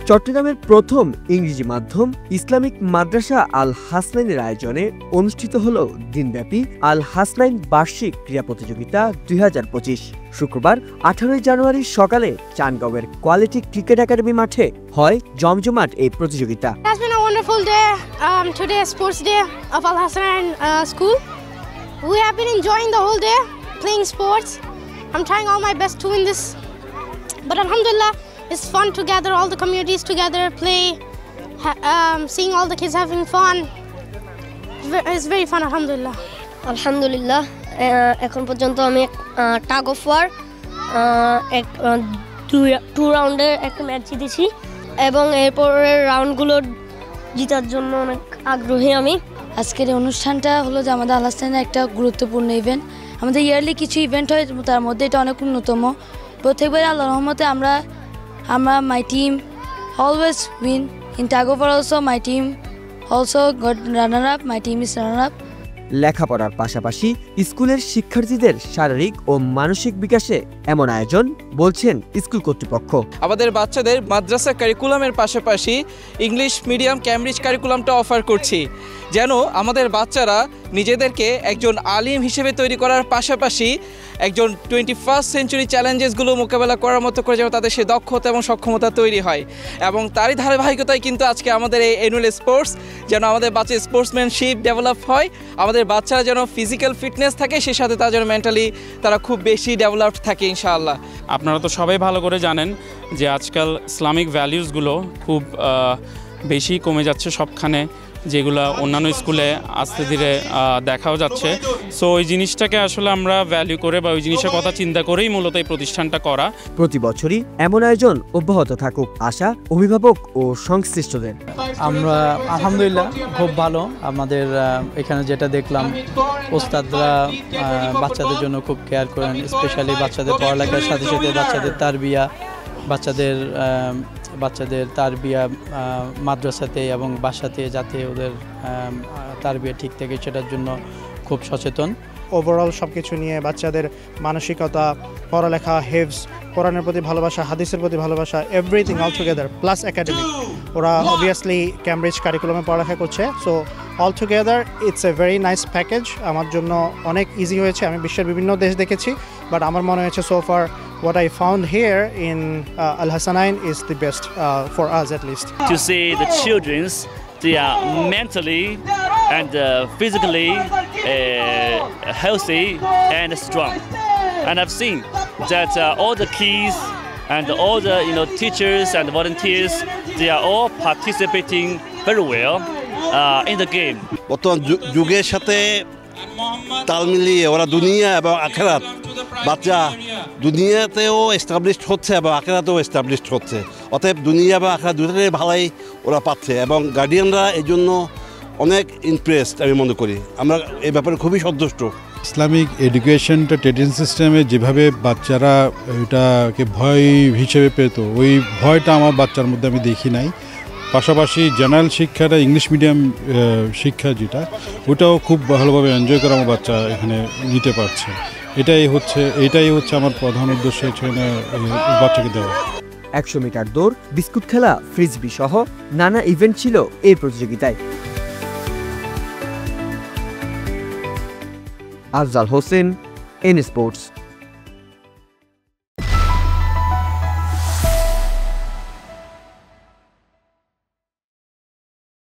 চট্টগ্রামের প্রথম ইংরেজি মাধ্যম ইসলামিক মাদ্রাসা আল হাসনাইনের আয়োজনে অনুষ্ঠিত হল দিনব্যাপী আল হাসনাইন বার্ষিক ক্রীড়া প্রতিযোগিতা 2025। শুক্রবার 18 জানুয়ারি সকালে চানগাঁওয়ের কোয়ালিটি ক্রিকেট একাডেমি মাঠে হয় জমজমাট এই প্রতিযোগিতা। It has been a wonderful day. Today is sports day of Al Hasnain school. We have been enjoying the whole day playing sports. I'm trying all my best to win this, but alhamdulillah, it's fun to gather all the communities together, play, seeing all the kids having fun. It's very fun, alhamdulillah. আলহামদুলিল্লাহ, এখন পর্যন্ত আমি টাগ of war two রাউন্ডের একটা match জিতেছি এবং এরপরের রাউন্ডগুলো জেতার জন্য অনেক আগ্রহী আমি। আজকের এই অনুষ্ঠানটা হলো যে আমাদের আল হাসনাইনের একটা গুরুত্বপূর্ণ ইভেন্ট। আমাদের ইয়ারলি কিছু ইভেন্ট হয়, তার মধ্যে এটা অনেক অন্যতম। প্রত্যেকবার আল্লাহর রহমতে আমরা my team always win in tug of war. Also my team also got runner up, my team is runner up. লেখাপড়ার পাশাপাশি স্কুলের শিক্ষার্থীদের শারীরিক ও মানসিক বিকাশে এমন আয়োজন বলছেন স্কুল কর্তৃপক্ষ। আমাদের বাচ্চাদের মাদ্রাসা কারিকুলামের পাশাপাশি ইংলিশ মিডিয়াম ক্যামব্রিজ কারিকুলামটা অফার করছি, যেন আমাদের বাচ্চারা নিজেদেরকে একজন আলিম হিসেবে তৈরি করার পাশাপাশি একজন 21st সেঞ্চুরি চ্যালেঞ্জেসগুলো মোকাবেলা করার মতো করে যেন তাদের সে দক্ষতা এবং সক্ষমতা তৈরি হয়। এবং তারই ধারাবাহিকতায় কিন্তু আজকে আমাদের এই অ্যানুয়াল স্পোর্টস, যেন আমাদের বাচ্চার স্পোর্টসম্যানশিপ ডেভেলপ হয়, আমাদের বাচ্চারা যেন ফিজিক্যাল ফিটনেস থাকে, সে সাথে তার যেন মেন্টালি তারা খুব বেশি ডেভেলপড থাকে ইনশাআল্লাহ। আপনারা তো সবাই ভালো করে জানেন যে আজকাল ইসলামিক ভ্যালিউসগুলো খুব বেশি কমে যাচ্ছে সবখানে, যেগুলো অন্যান্য স্কুলে আস্তে ধীরে দেখাও যাচ্ছে। সো ওই জিনিসটাকে আসলে আমরা ভ্যালু করে বা ওই জিনিসের কথা চিন্তা করেই মূলত এই প্রতিষ্ঠানটা করা। প্রতি বছরই এমন আয়োজন অব্যাহত থাকুক আশা অভিভাবক ও সংশ্লিষ্টদের। আমরা আলহামদুলিল্লাহ খুব ভালো। আমাদের এখানে যেটা দেখলাম, ওস্তাদরা বাচ্চাদের জন্য খুব কেয়ার করেন, স্পেশালি বাচ্চাদের পড়ালেখার সাথে সাথে বাচ্চাদের তারবিয়া মাদ্রাসাতে এবং বাসাতে যাতে ওদের তারবিয়া ঠিক থাকে সেটার জন্য খুব সচেতন। ওভারঅল সব কিছু নিয়ে বাচ্চাদের মানসিকতা, পড়ালেখা, হেভস, কোরআনের প্রতি ভালোবাসা, হাদিসের প্রতি ভালোবাসা, everything all together plus academic. ওরা অবভিয়াসলি ক্যামব্রিজ কারিকুলামে পড়ালেখা করছে, so all together it's a very nice package. আমার জন্য অনেক ইজি হয়েছে। আমি বিশ্বের বিভিন্ন দেশ দেখেছি, বাট আমার মনে হয়েছে so far what I found here in Al Hasnain is the best for us at least. To see the children's, they are mentally and physically healthy and strong. And I've seen that all the kids and all the teachers and volunteers, they are all participating very well in the game. বর্তমান যুগের সাথে তাল মিলিয়ে ওরা দুনিয়া এবং আখিরাত, বাচ্চা দুনিয়াতেও এস্টাবলিশড হচ্ছে এবং আখিরাতেও এস্টাবলিশড হচ্ছে। অতএব দুনিয়া বা আখিরাত দুটোটাই ভালোই ওরা পাচ্ছে এবং গার্ডিয়ানরা এই জন্য অনেক ইমপ্রেসড আমি মনে করি। আমরা এই ব্যাপারে খুবই সন্তুষ্ট। ইসলামিক এডুকেশনটা ট্রেডিং সিস্টেমে যেভাবে বাচ্চারা এটাকে ভয় হিসেবে পেত, ওই ভয়টা আমার বাচ্চার মধ্যে আমি দেখি নাই। পাশাপাশি জেনারেল শিক্ষাটা ইংলিশ মিডিয়াম শিক্ষা যেটা, ওটাও খুব ভালোভাবে এনজয় করে আমার বাচ্চা এখানে নিতে পারছে। এটাই হচ্ছে আমার প্রধান উদ্দেশ্য এখানে বাচ্চাকে দেওয়া। 100 মিটার দৌড়, বিস্কুট খেলা, ফ্রিজবি সহ নানা ইভেন্ট ছিল এই প্রতিযোগিতায়। Afzal Hossain, N sports.